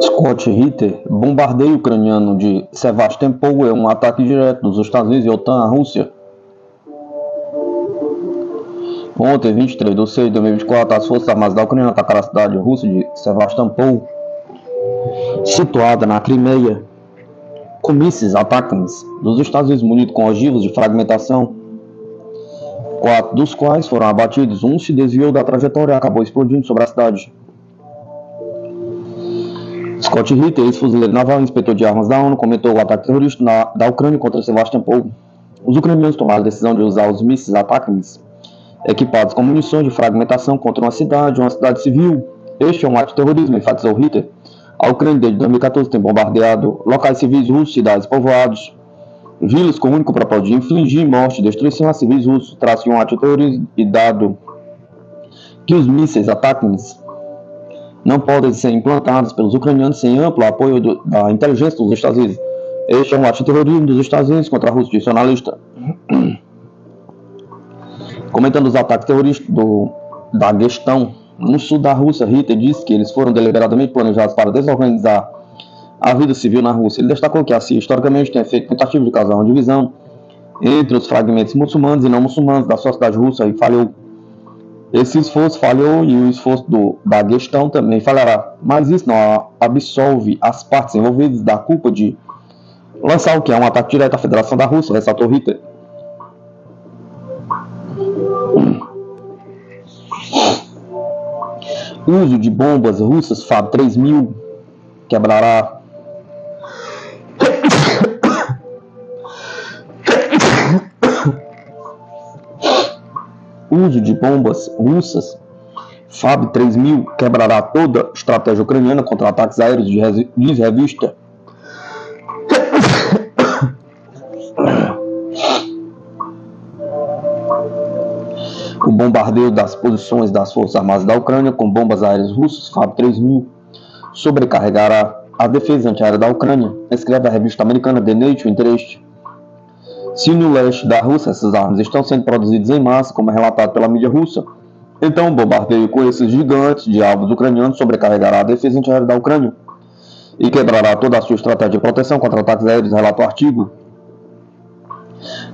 Scott Ritter, bombardeio ucraniano de Sevastopol é um ataque direto dos Estados Unidos e OTAN à Rússia. Ontem, 23 de 6 de 2024, as forças armadas da Ucrânia atacaram a cidade russa de Sevastopol, situada na Crimeia, com mísseis atacantes dos Estados Unidos munidos com ogivas de fragmentação, 4 dos quais foram abatidos. Um se desviou da trajetória e acabou explodindo sobre a cidade. Scott Ritter, ex-fuzileiro naval e inspetor de armas da ONU, comentou o ataque terrorista da Ucrânia contra Sevastopol. Os ucranianos tomaram a decisão de usar os mísseis atacantes equipados com munições de fragmentação contra uma cidade civil. Este é um ato de terrorismo, enfatizou Ritter. A Ucrânia, desde 2014, tem bombardeado locais civis russos, cidades, povoados, vilas com o único propósito de infligir morte e destruição a civis russos. Trata-se de um ato de terrorismo e dado que os mísseis atacantes não podem ser implantados pelos ucranianos sem amplo apoio da inteligência dos Estados Unidos. Este é um ato de terrorismo dos Estados Unidos contra a Rússia, disse o analista. Comentando os ataques terroristas da Daguestão, no sul da Rússia, Ritter disse que eles foram deliberadamente planejados para desorganizar a vida civil na Rússia. Ele destacou que a CIA historicamente tem feito tentativa de causar uma divisão entre os fragmentos muçulmanos e não muçulmanos da sociedade russa e falhou. Esse esforço falhou e o esforço da Daguestão também falhará, mas isso não absolve as partes envolvidas da culpa de lançar o que é um ataque direto à Federação da Rússia, ressaltou Ritter. O uso de bombas russas FAB 3000 quebrará o uso de bombas russas FAB 3000 quebrará toda a estratégia ucraniana contra ataques aéreos, diz revista. O bombardeio das posições das Forças Armadas da Ucrânia com bombas aéreas russas FAB 3000 sobrecarregará a defesa antiaérea da Ucrânia, escreve a revista americana The Nature Interest. Se no leste da Rússia essas armas estão sendo produzidas em massa, como é relatado pela mídia russa, então o bombardeio com esses gigantes de alvos ucranianos sobrecarregará a defesa antiaérea da Ucrânia e quebrará toda a sua estratégia de proteção contra ataques aéreos, relata o artigo.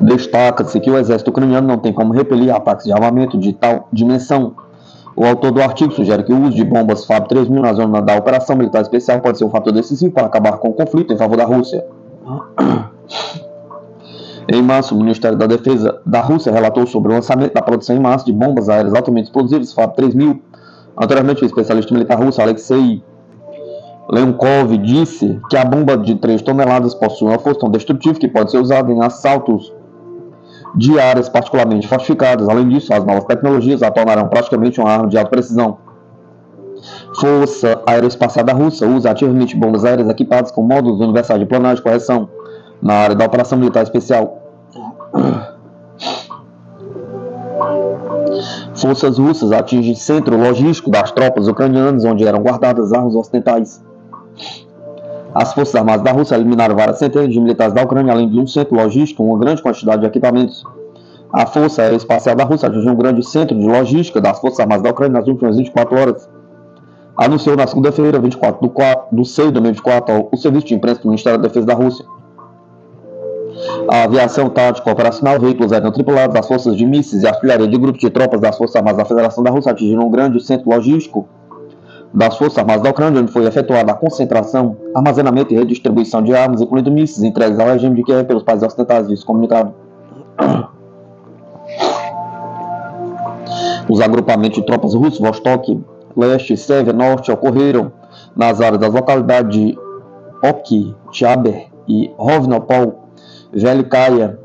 Destaca-se que o exército ucraniano não tem como repelir ataques de armamento de tal dimensão. O autor do artigo sugere que o uso de bombas FAB 3000 na zona da operação militar especial pode ser um fator decisivo para acabar com o conflito em favor da Rússia. Em março, o Ministério da Defesa da Rússia relatou sobre o lançamento da produção em massa de bombas aéreas altamente explosivas FAB 3000. Anteriormente, o especialista militar russo Alexei Leonkov disse que a bomba de 3 toneladas possui uma força tão destrutiva que pode ser usada em assaltos de áreas particularmente fortificadas. Além disso, as novas tecnologias a tornarão praticamente uma arma de alta precisão. Força Aeroespacial da Rússia usa ativamente bombas aéreas equipadas com módulos universais de planagem e correção na área da operação militar especial. Forças russas atingem centro logístico das tropas ucranianas, onde eram guardadas armas ocidentais. As Forças Armadas da Rússia eliminaram várias centenas de militares da Ucrânia, além de um centro logístico, uma grande quantidade de equipamentos. A Força Aeroespacial da Rússia atingiu um grande centro de logística das Forças Armadas da Ucrânia nas últimas 24 horas. Anunciou na segunda-feira, 24 de 6 de 2024, o Serviço de Imprensa do Ministério da Defesa da Rússia. A aviação tática operacional, veículos aéreos tripulados, as forças de mísseis e artilharia de grupos de tropas das Forças Armadas da Federação da Rússia atingiram um grande centro logístico das Forças Armadas da Ucrânia, onde foi efetuada a concentração, armazenamento e redistribuição de armas, incluindo mísseis entregues ao regime de Kiev pelos países ocidentais, disse o comunicado. Os agrupamentos de tropas russas, Vostok, Leste, Sérvia, Norte, ocorreram nas áreas das localidades de Oktyabr e Rovnopol, Velikaya,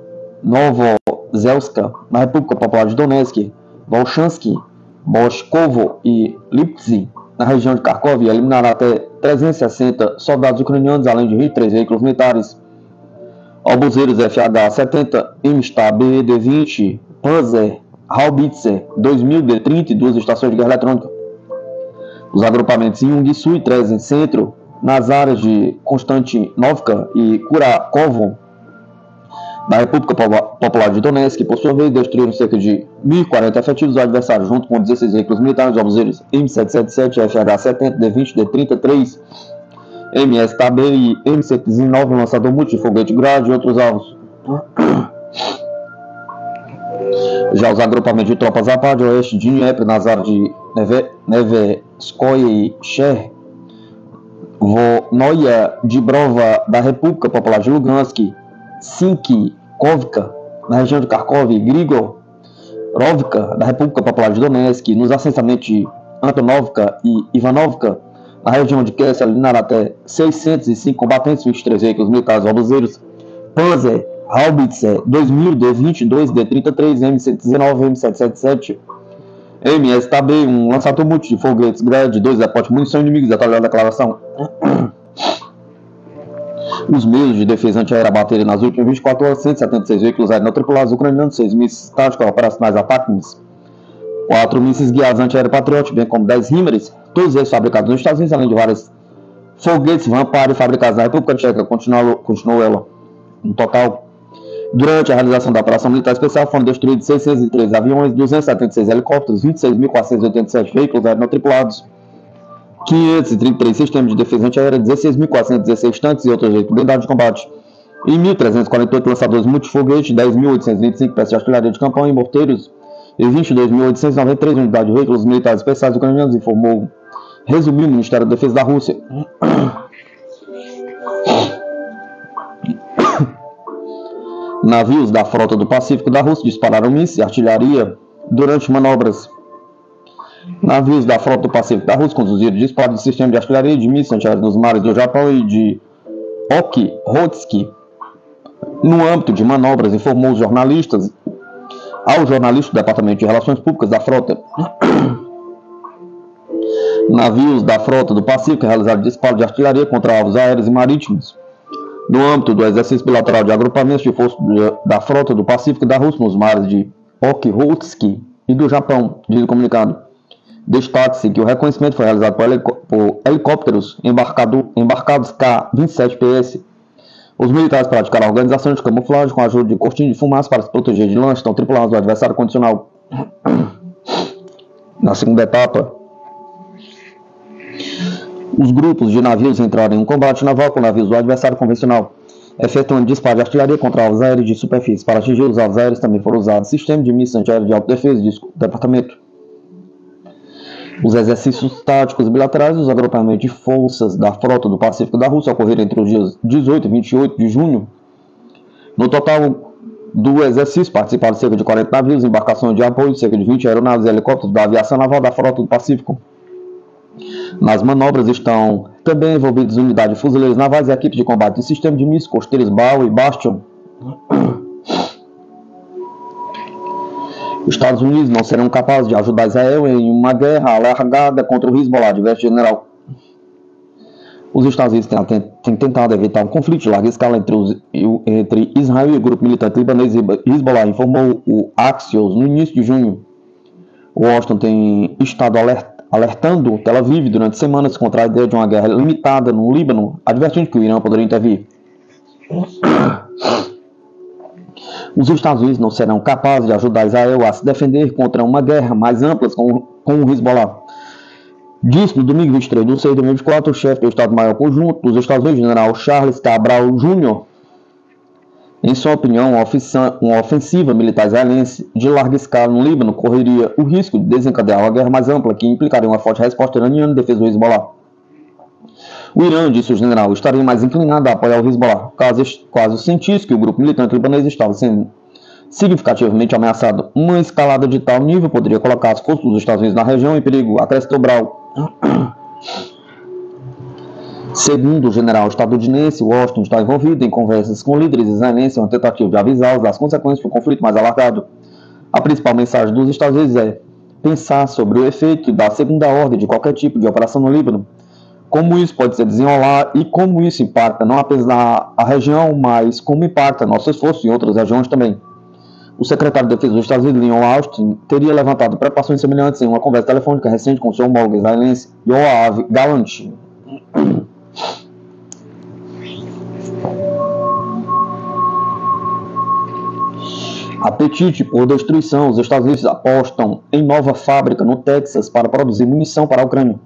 Novozelska, na República Popular de Donetsk, Volchansky, Boshkovo e Lipsy, na região de Kharkov, eliminaram até 360 soldados ucranianos, além de 23 veículos militares. Obuseiros FH-70, MSTAB D-20, Panzer, Haubitzer 2000 D-30 e 2 estações de guerra eletrônica. Os agrupamentos Jung e Sui 13 em centro, nas áreas de Konstantinovka e Kurakovo, da República Popular de Donetsk, por sua vez, destruíram cerca de 1.040 efetivos do adversário, junto com 16 veículos militares, obuseiros M777, FH-70, D-20, D-30, 3, MSTAB e M119, um lançador multifoguete Grad e outros alvos. Já os agrupamentos de tropas Zapad, oeste de Dnieper, nas áreas de Neveskoye e Chervonoia, Dibrova, da República Popular de Lugansk, Sinkikovka, na região de Kharkov, e Grigorovka, da República Popular de Donetsk, nos assentamentos de Antonovka e Ivanovka, na região de Kherson, eliminaram até 605 combatentes, 23 veículos militares obuseiros, Panzer, Haubitzer 2000, D-22, D-33, M119, M777, MSTAB, um lançador multifoguetes Grad, 2 depósitos de munição inimigas, detalhada declaração. Os meios de defesa antiaérea abateram nas últimas 24 horas 176 veículos aéreos não tripulados ucranianos, 6 mísseis táticos operacionais ATACMS, 4 mísseis guiados antiaéreos Patriot, bem como 10 HIMARS, todos eles fabricados nos Estados Unidos, além de vários foguetes Vampire fabricados na República Tcheca, continuou ela. No total, durante a realização da operação militar especial, foram destruídos 603 aviões, 276 helicópteros, 26.487 veículos aéreos não tripulados, 533 sistemas de defesa antiaérea, 16.416 tanques e outros veículos blindados de combate, e 1.348 lançadores multifoguetes, 10.825 peças de artilharia de campanha e morteiros, e 22.893 unidades de veículos militares especiais ucranianos, informou, resumiu o Ministério da Defesa da Rússia. Navios da frota do Pacífico da Rússia dispararam mísseis e artilharia durante manobras. Navios da frota do Pacífico da Rússia conduziram disparos de sistema de artilharia e de mísseis antiaéreos nos mares do Japão e de Okhotsk no âmbito de manobras, informou os jornalistas ao jornalista do Departamento de Relações Públicas da frota. Navios da frota do Pacífico realizaram disparos de artilharia contra alvos aéreos e marítimos no âmbito do exercício bilateral de agrupamentos de força da frota do Pacífico da Rússia nos mares de Okhotsk e do Japão, diz o comunicado. Destaque-se que o reconhecimento foi realizado por helicópteros embarcados K-27PS. Os militares praticaram a organização de camuflagem com a ajuda de cortina de fumaça para se proteger de lanches tão tripulados do adversário condicional. Na segunda etapa, os grupos de navios entraram em um combate naval com navios do adversário convencional, efetuando disparo de artilharia contra alvos aéreos de superfície. Para atingir os alvos aéreos também foram usados sistemas de mísseis antiaéreos de autodefesa do departamento. Os exercícios táticos bilaterais dos agrupamentos de forças da frota do Pacífico da Rússia ocorreram entre os dias 18 e 28 de junho. No total do exercício participaram cerca de 40 navios, embarcações de apoio, cerca de 20 aeronaves e helicópteros da aviação naval da frota do Pacífico. Nas manobras estão também envolvidas unidades de fuzileiros navais e equipes de combate de sistema de mísseis costeiros Baal e Bastion. Os Estados Unidos não serão capazes de ajudar Israel em uma guerra alargada contra o Hezbollah, adverte o general. Os Estados Unidos têm tentado evitar um conflito de larga escala entre Israel e o grupo militante libanês Hezbollah, informou o Axios no início de junho. Washington tem estado alertando Tel Aviv durante semanas contra a ideia de uma guerra limitada no Líbano, advertindo que o Irã poderia intervir. Os Estados Unidos não serão capazes de ajudar Israel a se defender contra uma guerra mais ampla com o Hezbollah. Disse no domingo 23 de 6 de 2024 o chefe do Estado-Maior Conjunto dos Estados Unidos, general Charles Cabral Jr. Em sua opinião, uma ofensiva militar israelense de larga escala no Líbano correria o risco de desencadear uma guerra mais ampla que implicaria uma forte resposta iraniana em defesa do Hezbollah. O Irã, disse o general, estaria mais inclinado a apoiar o Hezbollah, caso sentisse que o grupo militante libanês estava sendo significativamente ameaçado. Uma escalada de tal nível poderia colocar as forças dos Estados Unidos na região em perigo, acrescentou Brau. Segundo o general estadunidense, Washington está envolvido em conversas com líderes israelenses em uma tentativa de avisá-los das consequências do conflito mais alargado. A principal mensagem dos Estados Unidos é: pensar sobre o efeito da segunda ordem de qualquer tipo de operação no Líbano, como isso pode se desenrolar e como isso impacta não apenas a região, mas como impacta nosso esforço em outras regiões também. O secretário de Defesa dos Estados Unidos, Lloyd Austin, teria levantado preocupações semelhantes em uma conversa telefônica recente com seu homólogo israelense, Yoav Gallant. Apetite por destruição. Os Estados Unidos apostam em nova fábrica no Texas para produzir munição para a Ucrânia.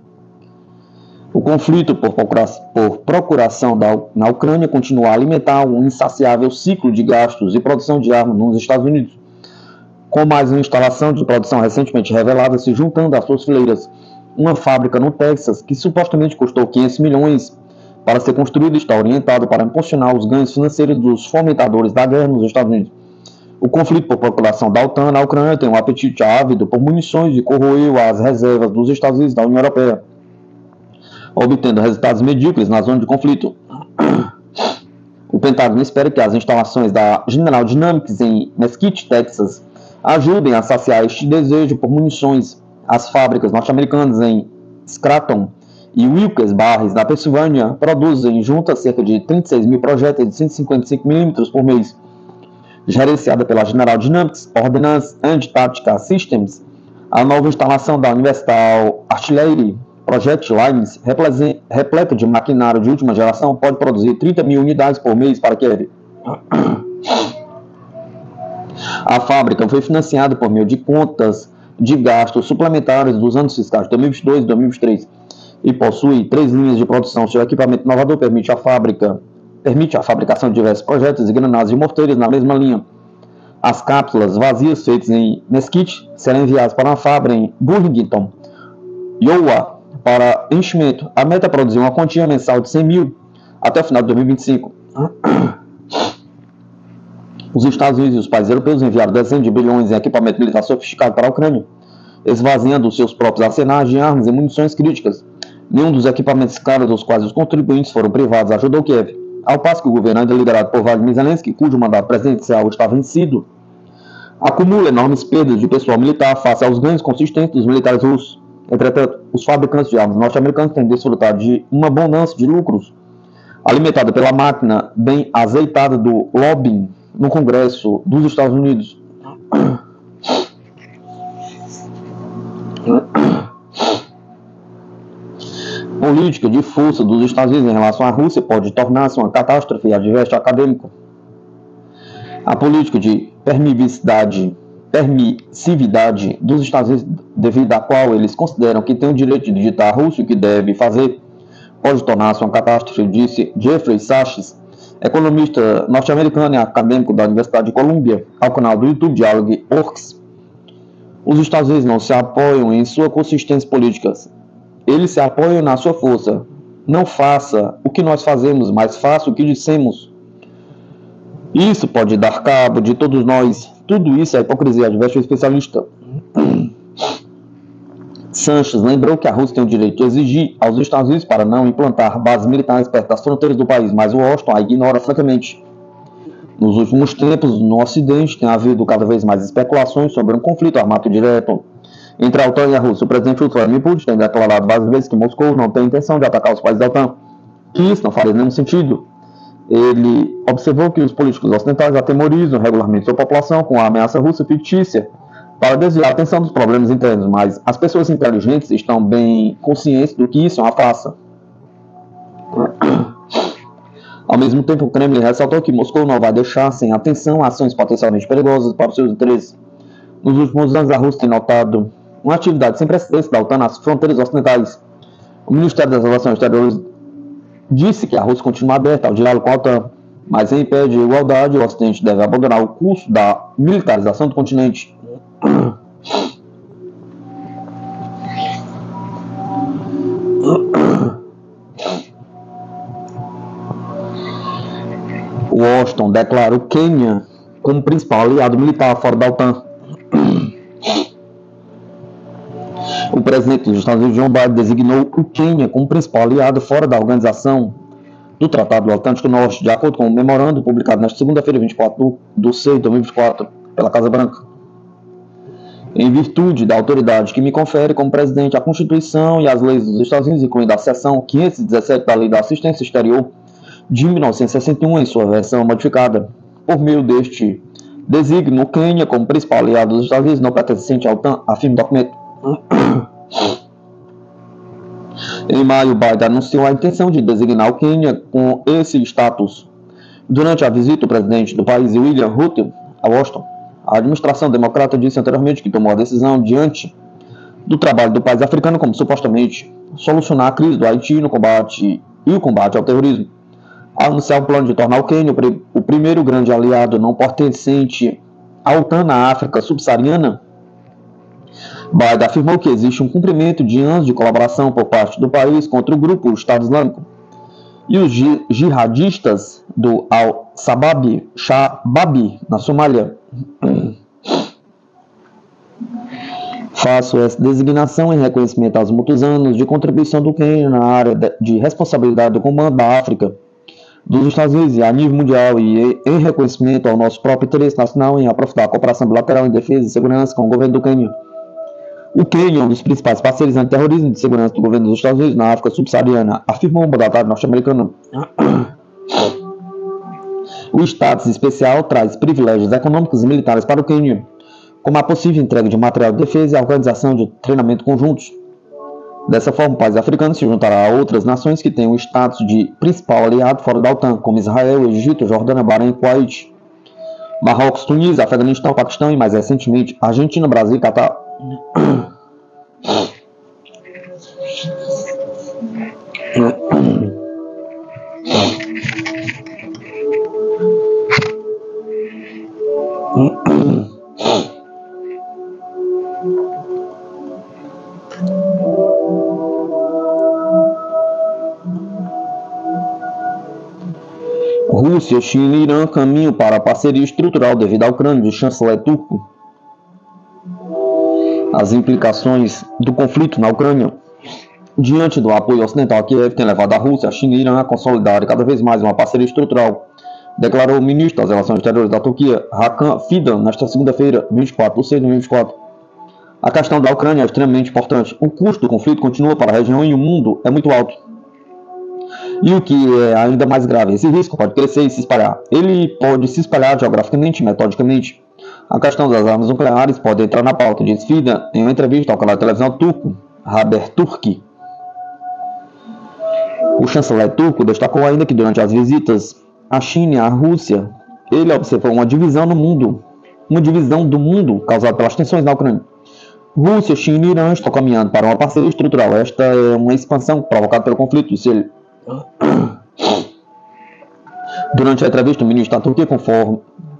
O conflito por procuração na Ucrânia continua a alimentar um insaciável ciclo de gastos e produção de armas nos Estados Unidos, com mais uma instalação de produção recentemente revelada se juntando às suas fileiras. Uma fábrica no Texas, que supostamente custou 500 milhões para ser construída, está orientada para impulsionar os ganhos financeiros dos fomentadores da guerra nos Estados Unidos. O conflito por procuração da OTAN na Ucrânia tem um apetite ávido por munições e corroeu as reservas dos Estados Unidos e da União Europeia, obtendo resultados medíocres na zona de conflito. O Pentágono espera que as instalações da General Dynamics em Mesquite, Texas, ajudem a saciar este desejo por munições. As fábricas norte-americanas em Scranton e Wilkes-Barre, na Pensilvânia, produzem juntas cerca de 36 mil projéteis de 155 mm por mês. Gerenciada pela General Dynamics Ordnance and Tactical Systems, a nova instalação da Universal Artillery Project Lines, repleta de maquinário de última geração, pode produzir 30 mil unidades por mês para Kiev. A fábrica foi financiada por meio de contas de gastos suplementares dos anos fiscais de 2022 e 2023 e possui 3 linhas de produção. Seu equipamento inovador permite a fabricação de diversos projéteis e granadas de morteiros na mesma linha. As cápsulas vazias feitas em Mesquite serão enviadas para uma fábrica em Burlington, Iowa, para enchimento. A meta é produzir uma quantia mensal de 100 mil até o final de 2025. Os Estados Unidos e os países europeus enviaram dezenas de bilhões em equipamento militar sofisticado para a Ucrânia, esvaziando os seus próprios arsenais de armas e munições críticas. Nenhum dos equipamentos caros dos quais os contribuintes foram privados ajudou Kiev, ao passo que o governo, ainda liderado por Vladimir Zelensky, cujo mandato presidencial está vencido, acumula enormes perdas de pessoal militar face aos ganhos consistentes dos militares russos. Entretanto, os fabricantes de armas norte-americanos têm desfrutado de uma abundância de lucros, alimentada pela máquina bem azeitada do lobbying no Congresso dos Estados Unidos. Política de força dos Estados Unidos em relação à Rússia pode tornar-se uma catástrofe, adverte acadêmico. A política de permissividade dos Estados Unidos, devido à qual eles consideram que tem o direito de ditar à Rússia o que deve fazer, pode tornar-se uma catástrofe, disse Jeffrey Sachs, economista norte-americano e acadêmico da Universidade de Colômbia, ao canal do YouTube Dialogue Orcs. Os Estados Unidos não se apoiam em sua consistência política, eles se apoiam na sua força. Não faça o que nós fazemos, mas faça o que dissemos. Isso pode dar cabo de todos nós. Tudo isso é hipocrisia, adverte o especialista. Sanches lembrou que a Rússia tem o direito de exigir aos Estados Unidos para não implantar bases militares perto das fronteiras do país, mas Washington a ignora francamente. Nos últimos tempos, no Ocidente, tem havido cada vez mais especulações sobre um conflito armado direto entre a OTAN e a Rússia. O presidente Vladimir Putin tem declarado várias vezes que Moscou não tem intenção de atacar os países da OTAN, que isso não faria nenhum sentido. Ele observou que os políticos ocidentais atemorizam regularmente sua população com a ameaça russa fictícia para desviar a atenção dos problemas internos, mas as pessoas inteligentes estão bem conscientes do que isso é uma farsa. Ao mesmo tempo, o Kremlin ressaltou que Moscou não vai deixar sem atenção ações potencialmente perigosas para os seus interesses. Nos últimos anos, a Rússia tem notado uma atividade sem precedentes da OTAN nas fronteiras ocidentais. O Ministério das Relações Exteriores disse que a Rússia continua aberta ao diálogo com a OTAN, mas em pé de igualdade, o Ocidente deve abandonar o curso da militarização do continente. Washington declara o Quênia como principal aliado militar fora da OTAN. O presidente dos Estados Unidos, Joe Biden, designou o Quênia como principal aliado fora da organização do Tratado do Atlântico Norte, de acordo com o memorando publicado nesta segunda-feira, 24 de 6 de 2024, pela Casa Branca. em virtude da autoridade que me confere como presidente a Constituição e as leis dos Estados Unidos, incluindo a seção 517 da Lei da Assistência Exterior de 1961, em sua versão modificada. Por meio deste designo o Quênia como principal aliado dos Estados Unidos não pertencente à OTAN, afirma o documento. Em maio, Biden anunciou a intenção de designar o Quênia com esse status. Durante a visita, o presidente do país, William Ruto, a Washington, a administração democrata disse anteriormente que tomou a decisão diante do trabalho do país africano como supostamente solucionar a crise do Haiti no combate ao terrorismo. Ao anunciar o plano de tornar o Quênia o primeiro grande aliado não pertencente à OTAN na África subsaariana, Biden afirmou que existe um cumprimento de anos de colaboração por parte do país contra o grupo Estado Islâmico e os jihadistas do Al-Shabaab na Somália. Faço essa designação em reconhecimento aos muitos anos de contribuição do Quênia na área de responsabilidade do comando da África dos Estados Unidos e a nível mundial e em reconhecimento ao nosso próprio interesse nacional em aprofundar a cooperação bilateral em defesa e segurança com o governo do Quênia. O Quênia é um dos principais parceiros antiterrorismo e de segurança do governo dos Estados Unidos na África subsaariana, afirmou o mandatário norte-americano. O status especial traz privilégios econômicos e militares para o Quênia, como a possível entrega de material de defesa e a organização de treinamento conjuntos. Dessa forma, o país africano se juntará a outras nações que têm o status de principal aliado fora da OTAN, como Israel, Egito, Jordânia, Bahrein, Kuwait, Marrocos, Tunísia, Afeganistão, Paquistão e, mais recentemente, Argentina, Brasil e Catar. Rússia, China e Irã caminham para a parceria estrutural devido à Ucrânia, do chanceler turco. As implicações do conflito na Ucrânia, diante do apoio ocidental a Kiev, tem levado a Rússia, a China e Irã a consolidar cada vez mais uma parceria estrutural, declarou o ministro das Relações Exteriores da Turquia, Hakan Fidan, nesta segunda-feira, 24 de 6 de 2024. A questão da Ucrânia é extremamente importante. O custo do conflito continua para a região e o mundo é muito alto. E o que é ainda mais grave, esse risco pode crescer e se espalhar. Ele pode se espalhar geograficamente e metodicamente. A questão das armas nucleares pode entrar na pauta, disse Fidan em uma entrevista ao canal de televisão turco, Haberturk. O chanceler turco destacou ainda que durante as visitas à China e à Rússia, ele observou uma divisão do mundo causada pelas tensões na Ucrânia. Rússia, China e Irã estão caminhando para uma parceria estrutural. Esta é uma expansão provocada pelo conflito, disse ele. Durante a entrevista, o ministro da Turquia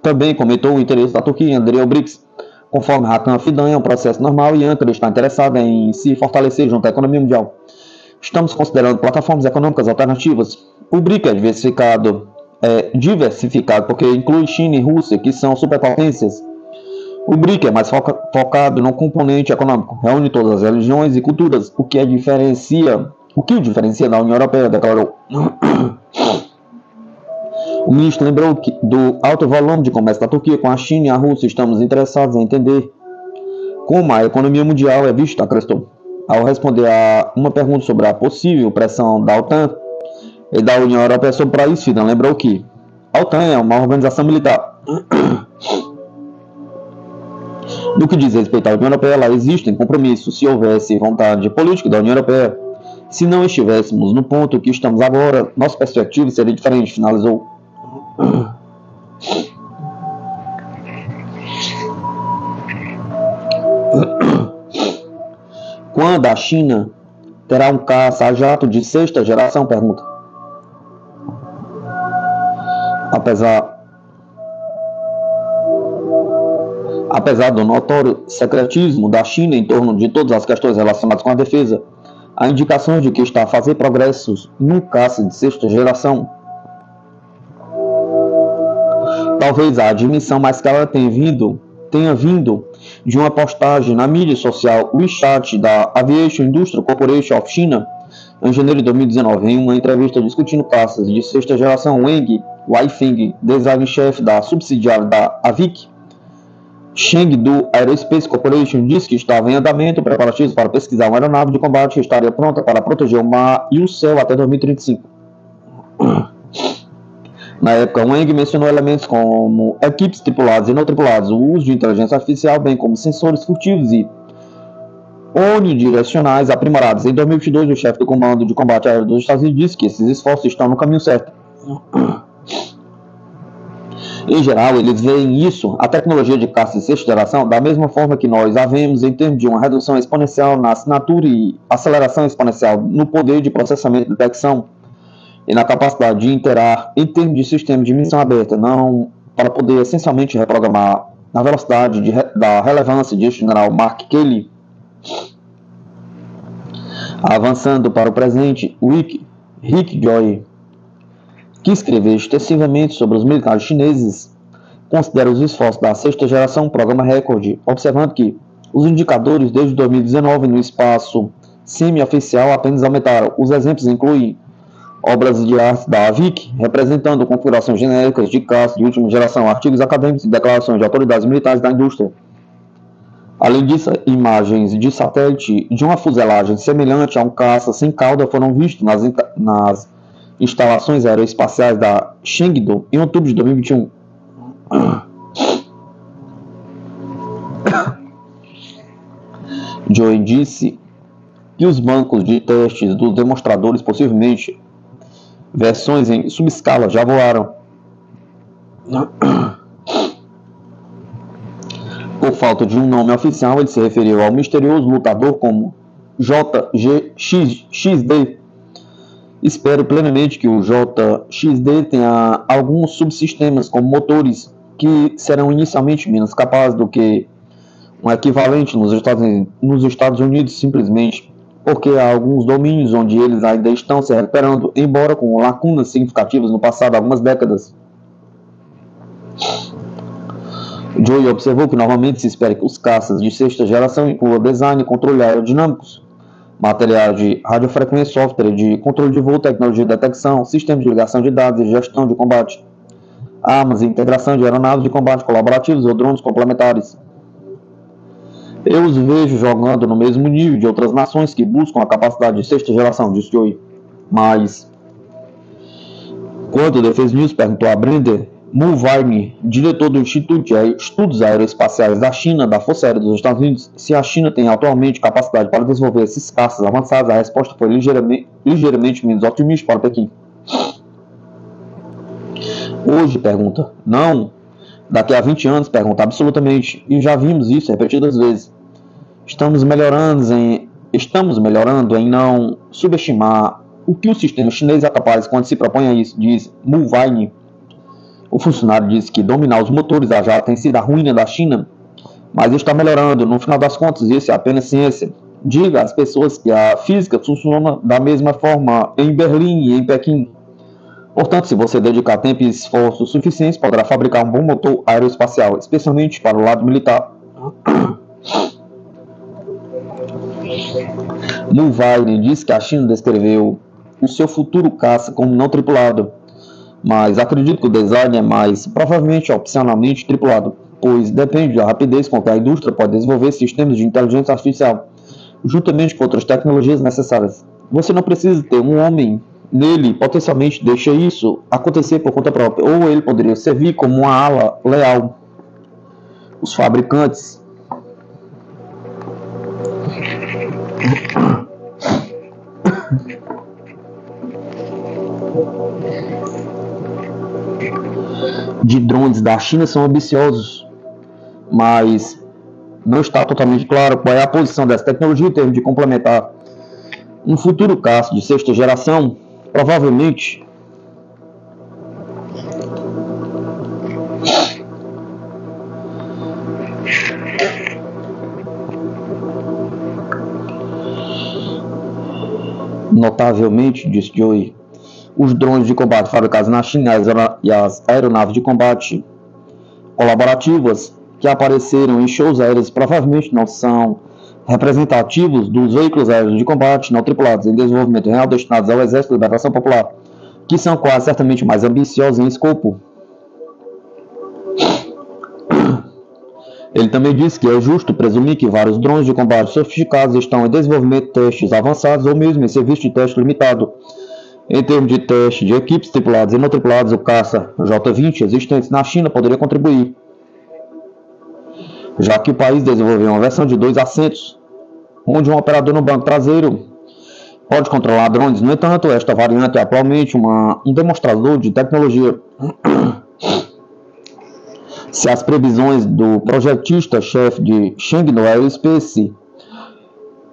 também comentou o interesse da Turquia em aderir ao BRICS. Conforme Hakan Fidan, é um processo normal e Ankara está interessada em se fortalecer junto à economia mundial. Estamos considerando plataformas econômicas alternativas. O BRICS é diversificado porque inclui China e Rússia, que são superpotências. O BRICS é mais focado no componente econômico, reúne todas as religiões e culturas, o que o diferencia da União Europeia, declarou. O ministro lembrou do alto volume de comércio da Turquia com a China e a Rússia. Estamos interessados em entender como a economia mundial é vista, acrescentou. Ao responder a uma pergunta sobre a possível pressão da OTAN e da União Europeia sobre o país, Fidan lembrou que a OTAN é uma organização militar. No que diz respeito à União Europeia, ela existe em compromisso se houvesse vontade política da União Europeia. Se não estivéssemos no ponto que estamos agora, nossa perspectiva seria diferente, finalizou. Quando a China terá um caça-jato de sexta geração? Pergunta. Apesar do notório secretismo da China em torno de todas as questões relacionadas com a defesa, há indicações de que está a fazer progressos no caça de sexta geração. Talvez a admissão mais clara tenha vindo de uma postagem na mídia social WeChat da Aviation Industrial Corporation of China em janeiro de 2019, em uma entrevista discutindo caças de sexta geração. Wang Weifeng, design-chefe da subsidiária da Avic, Chengdu Aerospace Corporation disse que estava em andamento preparativos para pesquisar uma aeronave de combate que estaria pronta para proteger o mar e o céu até 2035. Na época, Wang mencionou elementos como equipes tripuladas e não tripuladas, o uso de inteligência artificial, bem como sensores furtivos e unidirecionais aprimorados. Em 2022, o chefe do Comando de Combate Aéreo dos Estados Unidos disse que esses esforços estão no caminho certo. Em geral, eles veem isso, a tecnologia de caça de sexta geração, da mesma forma que nós a vemos em termos de uma redução exponencial na assinatura e aceleração exponencial no poder de processamento e detecção e na capacidade de interar em termos de sistema de missão aberta, não para poder essencialmente reprogramar na velocidade da relevância, disse o general Mark Kelly. Avançando para o presente, Rick Joy, que escreveu extensivamente sobre os militares chineses, considera os esforços da sexta geração um programa recorde, observando que os indicadores desde 2019 no espaço semi-oficial apenas aumentaram. Os exemplos incluem obras de arte da AVIC, representando configurações genéricas de caça de última geração, artigos acadêmicos e declarações de autoridades militares da indústria. Além disso, imagens de satélite de uma fuselagem semelhante a um caça sem cauda foram vistas nas instalações aeroespaciais da Chengdu em outubro de 2021. Joy disse que os bancos de testes dos demonstradores, possivelmente versões em subescala, já voaram. Por falta de um nome oficial, ele se referiu ao misterioso lutador como JGXD. Espero plenamente que o JXD tenha alguns subsistemas como motores que serão inicialmente menos capazes do que um equivalente nos Estados Unidos, simplesmente porque há alguns domínios onde eles ainda estão se recuperando, embora com lacunas significativas no passado há algumas décadas. Joy observou que normalmente se espera que os caças de sexta geração incluam design e controle aerodinâmicos, material de radiofrequência, software de controle de voo, tecnologia de detecção, sistema de ligação de dados e gestão de combate, armas e integração de aeronaves de combate colaborativos ou drones complementares. Eu os vejo jogando no mesmo nível de outras nações que buscam a capacidade de sexta geração, disse Joy. Mas, quando o Defense News perguntou a Brenda Mulvaney, diretor do Instituto de Estudos Aeroespaciais da China, da Força Aérea dos Estados Unidos, se a China tem atualmente capacidade para desenvolver esses caças avançados, a resposta foi ligeiramente menos otimista para Pequim. Hoje, pergunta, não. Daqui a 20 anos, pergunta, absolutamente. E já vimos isso repetidas vezes. Estamos melhorando em não subestimar o que o sistema chinês é capaz quando se propõe a isso, diz Mulvaney. O funcionário disse que dominar os motores a jato tem sido a ruína da China, mas está melhorando. No final das contas, isso é apenas ciência. Diga às pessoas que a física funciona da mesma forma em Berlim e em Pequim. Portanto, se você dedicar tempo e esforço suficientes, poderá fabricar um bom motor aeroespacial, especialmente para o lado militar. Mulvaney disse que a China descreveu o seu futuro caça como não tripulado, mas acredito que o design é mais provavelmente opcionalmente tripulado, pois depende da rapidez com que a indústria pode desenvolver sistemas de inteligência artificial, juntamente com outras tecnologias necessárias. Você não precisa ter um homem nele, potencialmente deixa isso acontecer por conta própria, ou ele poderia servir como uma ala leal. Os fabricantes de drones da China são ambiciosos, mas não está totalmente claro qual é a posição dessa tecnologia em termos de complementar um futuro caça de sexta geração. Provavelmente notavelmente, disse Joy, os drones de combate fabricados na China e as aeronaves de combate colaborativas que apareceram em shows aéreos provavelmente não são representativos dos veículos aéreos de combate não tripulados em desenvolvimento real destinados ao Exército de Liberação Popular, que são quase certamente mais ambiciosos em escopo. Ele também disse que é justo presumir que vários drones de combate sofisticados estão em desenvolvimento de testes avançados ou mesmo em serviço de teste limitado. Em termos de teste de equipes tripuladas e não tripuladas, o caça J-20 existentes na China poderia contribuir, já que o país desenvolveu uma versão de 2 assentos, onde um operador no banco traseiro pode controlar drones. No entanto, esta variante é atualmente um demonstrador de tecnologia. Se as previsões do projetista-chefe de Shangno Aerospace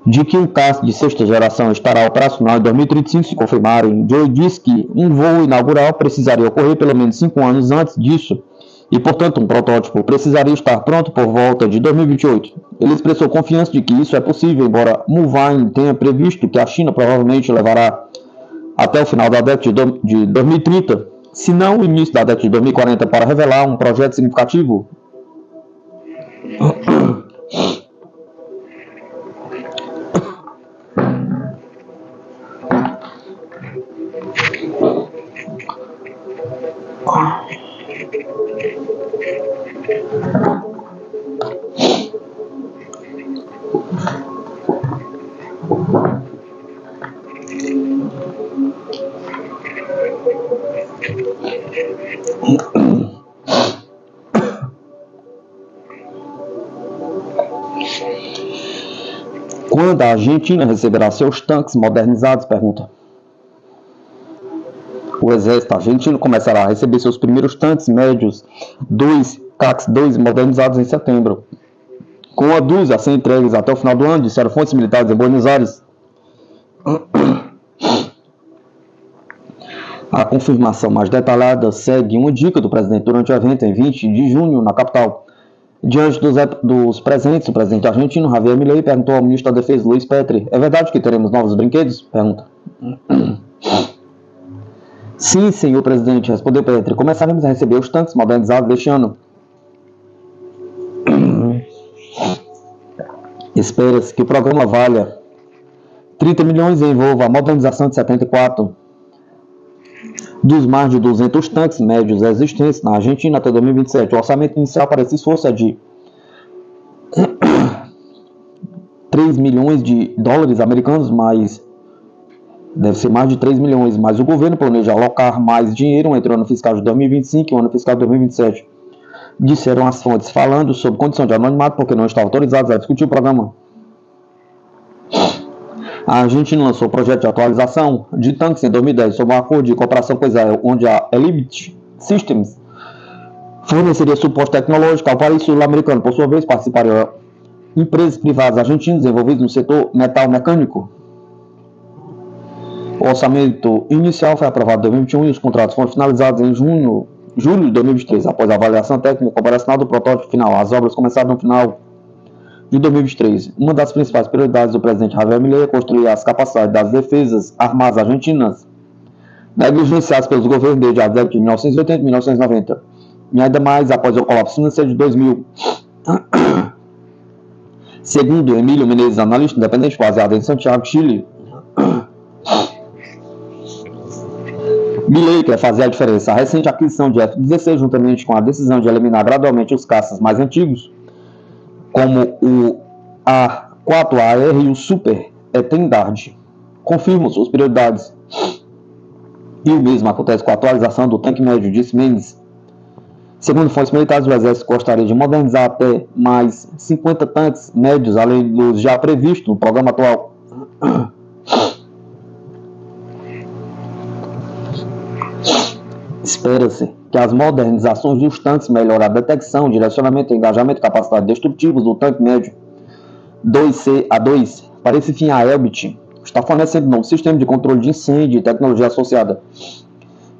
de que o caça de sexta geração estará operacional em 2035 se confirmarem, Joe disse que um voo inaugural precisaria ocorrer pelo menos 5 anos antes disso e, portanto, um protótipo precisaria estar pronto por volta de 2028. Ele expressou confiança de que isso é possível, embora Mulvaney tenha previsto que a China provavelmente levará até o final da década de 2030, se não o início da década de 2040, para revelar um projeto significativo. Quando a Argentina receberá seus tanques modernizados? Pergunta. O exército argentino começará a receber seus primeiros tanques médios 2 CAX-2 modernizados em setembro, com a dúzia a ser entregues até o final do ano, disseram fontes militares em Buenos Aires. A confirmação mais detalhada segue uma dica do presidente durante o evento em 20 de junho na capital. Diante dos presentes, o presidente argentino Javier Milei perguntou ao ministro da Defesa Luiz Petri: é verdade que teremos novos brinquedos? Pergunta. Sim, senhor presidente, respondeu Petri. Começaremos a receber os tanques modernizados deste ano. Espera-se que o programa valha 30 milhões e envolva a modernização de 74 dos mais de 200 tanques médios existentes na Argentina até 2027. O orçamento inicial para esse esforço é de 3 milhões de dólares americanos, mas deve ser mais de 3 milhões, mas o governo planeja alocar mais dinheiro entre o ano fiscal de 2025 e o ano fiscal de 2027. Disseram as fontes, falando sobre condição de anonimato porque não estão autorizados a discutir o programa. A Argentina lançou o projeto de atualização de tanques em 2010 sob um acordo de cooperação com Israel, onde a Elbit Systems forneceria suporte tecnológico ao país sul-americano. Por sua vez, participariam empresas privadas argentinas envolvidas no setor metal mecânico. O orçamento inicial foi aprovado em 2021 e os contratos foram finalizados em julho de 2023. Após a avaliação técnica operacional do protótipo final, as obras começaram no final de 2023. Uma das principais prioridades do presidente Javier Milei é construir as capacidades das defesas armadas argentinas, negligenciadas pelos governos desde a década de 1980 e 1990, e ainda mais após o colapso financeiro de 2000. Segundo Emílio Menezes, analista independente baseado em Santiago, Chile, Milei quer fazer a diferença. A recente aquisição de F-16, juntamente com a decisão de eliminar gradualmente os caças mais antigos, como o A4AR e o Super Etendard, confirmam suas prioridades. E o mesmo acontece com a atualização do tanque médio, disse Mendes. Segundo fontes militares, o Exército gostaria de modernizar até mais 50 tanques médios, além dos já previstos no programa atual. Espera-se que as modernizações dos tanques melhorem a detecção, direcionamento, engajamento e capacidade destrutivos do tanque médio 2C-A2. Para esse fim, a Elbit está fornecendo um novo sistema de controle de incêndio e tecnologia associada.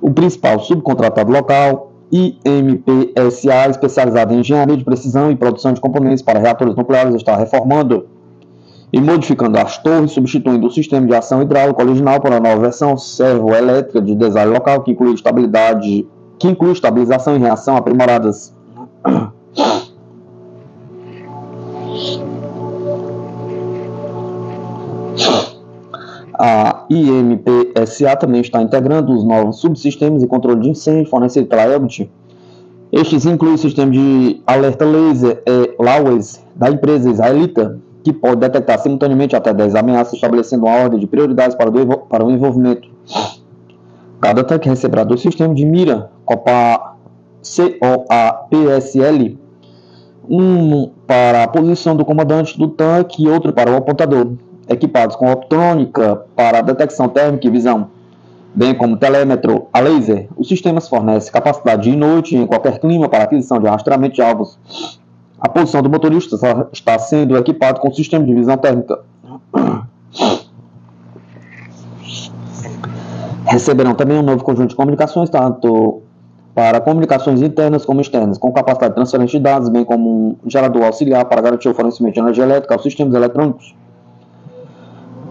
O principal subcontratado local, IMPSA, especializado em engenharia de precisão e produção de componentes para reatores nucleares, está reformando e modificando as torres, substituindo o sistema de ação hidráulico original por uma nova versão servoelétrica de design local que inclui estabilização e reação aprimoradas. A IMPSA também está integrando os novos subsistemas de controle de incêndio fornecidos pela Elbit Estes incluem o sistema de alerta laser LAWES da empresa israelita, que pode detectar simultaneamente até 10 ameaças, estabelecendo uma ordem de prioridades para o envolvimento. Cada tanque receberá 2 sistemas de mira COAPSL, um para a posição do comandante do tanque e outro para o apontador, equipados com optrônica para a detecção térmica e visão, bem como telêmetro a laser. Os sistemas fornecem capacidade dia e noite em qualquer clima para aquisição de rastreamento de alvos. A posição do motorista está sendo equipado com sistema de visão térmica. Receberão também um novo conjunto de comunicações, tanto para comunicações internas como externas, com capacidade de transferência de dados, bem como um gerador auxiliar para garantir o fornecimento de energia elétrica aos sistemas eletrônicos.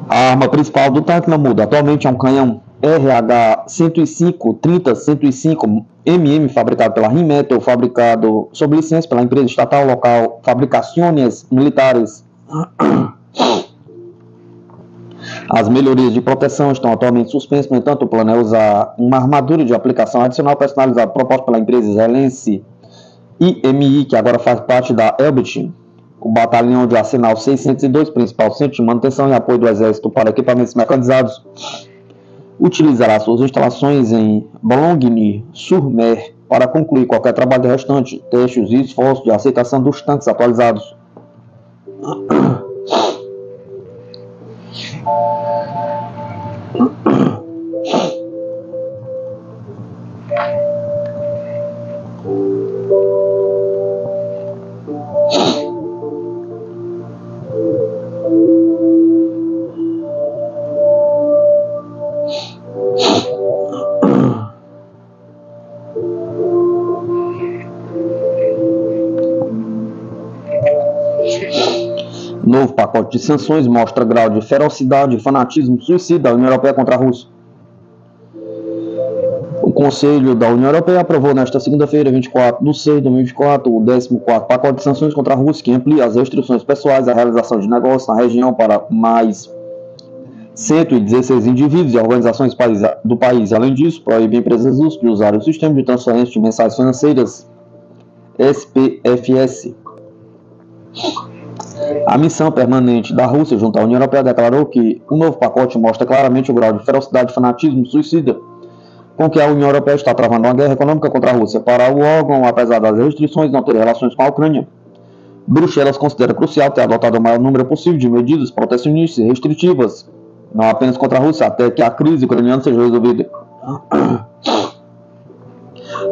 A arma principal do tanque não muda. Atualmente é um canhão RH-105 30-105 mm, fabricado pela Rheinmetall, fabricado sob licença pela empresa estatal local Fabricações Militares. As melhorias de proteção estão atualmente suspensas, no entanto, o plano é usar uma armadura de aplicação adicional personalizada proposta pela empresa israelense IMI, que agora faz parte da Elbit. O batalhão de arsenal 602, principal centro de manutenção e apoio do exército para equipamentos mecanizados, utilizará suas instalações em Boulogne-sur-Mer para concluir qualquer trabalho restante, testes e esforços de aceitação dos tanques atualizados. Novo pacote de sanções mostra grau de ferocidade e fanatismo suicida da União Europeia contra a Rússia. O Conselho da União Europeia aprovou nesta segunda-feira, 24/6/2024, o 14º pacote de sanções contra a Rússia, que amplia as restrições pessoais à realização de negócios na região para mais 116 indivíduos e organizações do país. Além disso, proíbe empresas russas de usar o sistema de transferência de mensagens financeiras SPFS. A missão permanente da Rússia junto à União Europeia declarou que o novo pacote mostra claramente o grau de ferocidade e fanatismo suicida com que a União Europeia está travando uma guerra econômica contra a Rússia. Para o órgão, apesar das restrições não ter relações com a Ucrânia, Bruxelas considera crucial ter adotado o maior número possível de medidas protecionistas e restritivas, não apenas contra a Rússia, até que a crise ucraniana seja resolvida.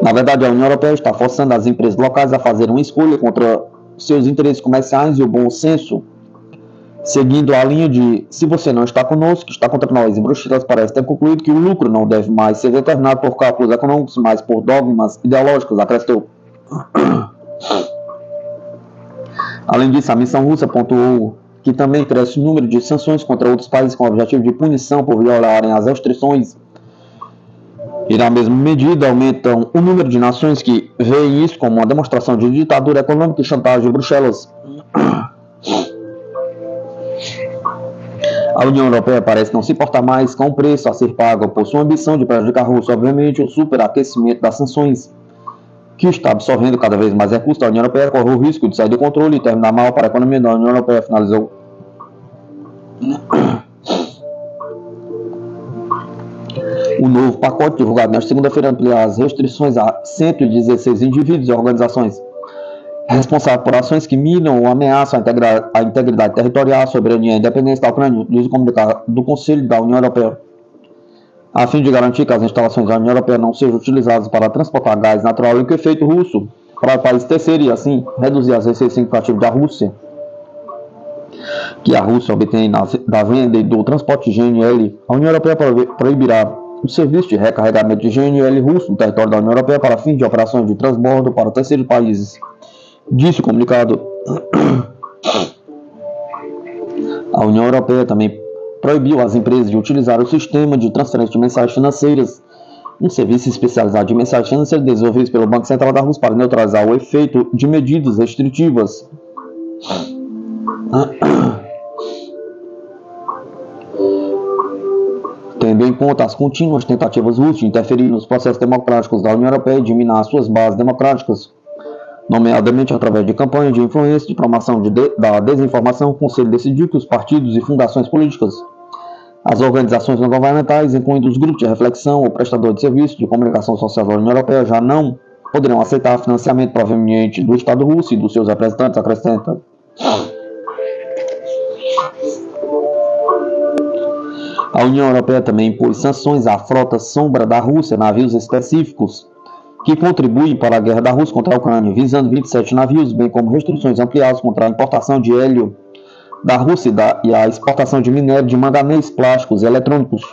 Na verdade, a União Europeia está forçando as empresas locais a fazer uma escolha contra seus interesses comerciais e o bom senso, seguindo a linha de se você não está conosco, está contra nós. Em Bruxelas parece ter concluído que o lucro não deve mais ser determinado por cálculos econômicos, mas por dogmas ideológicos, acrescentou. Além disso, a missão russa pontuou que também cresce o número de sanções contra outros países com o objetivo de punição por violarem as restrições. E na mesma medida aumentam o número de nações que veem isso como uma demonstração de ditadura econômica e chantagem de Bruxelas. A União Europeia parece não se importar mais com o preço a ser pago por sua ambição de prejudicar a Rússia. Obviamente, o superaquecimento das sanções, que está absorvendo cada vez mais recursos da União Europeia, corre o risco de sair do controle e terminar mal para a economia da União Europeia, finalizou. O novo pacote, divulgado nesta segunda-feira, amplia as restrições a 116 indivíduos e organizações responsáveis por ações que minam ou ameaçam a integridade territorial, a soberania e a independência da Ucrânia, diz o comunicado do Conselho da União Europeia. A fim de garantir que as instalações da União Europeia não sejam utilizadas para transportar gás natural liquefeito russo para o país terceiro e, assim, reduzir as receitas significativas da Rússia, que a Rússia obtém da venda e do transporte de GNL, a União Europeia proibirá o serviço de recarregamento de GNL russo no território da União Europeia para fins de operações de transbordo para terceiros países, disse o comunicado. A União Europeia também proibiu às empresas de utilizar o sistema de transferência de mensagens financeiras, um serviço especializado de mensagens financeiras desenvolvido pelo Banco Central da Rússia para neutralizar o efeito de medidas restritivas. Tendo tendo em conta as contínuas tentativas russas de interferir nos processos democráticos da União Europeia e de minar suas bases democráticas, nomeadamente através de campanhas de influência e de promoção da desinformação, o Conselho decidiu que os partidos e fundações políticas, as organizações não governamentais, incluindo os grupos de reflexão ou prestadores de serviços de comunicação social da União Europeia, já não poderão aceitar financiamento proveniente do Estado russo e dos seus representantes, acrescenta. A União Europeia também impôs sanções à frota sombra da Rússia, navios específicos que contribuem para a guerra da Rússia contra a Ucrânia, visando 27 navios, bem como restrições ampliadas contra a importação de hélio da Rússia e a exportação de minério de manganês, plásticos e eletrônicos.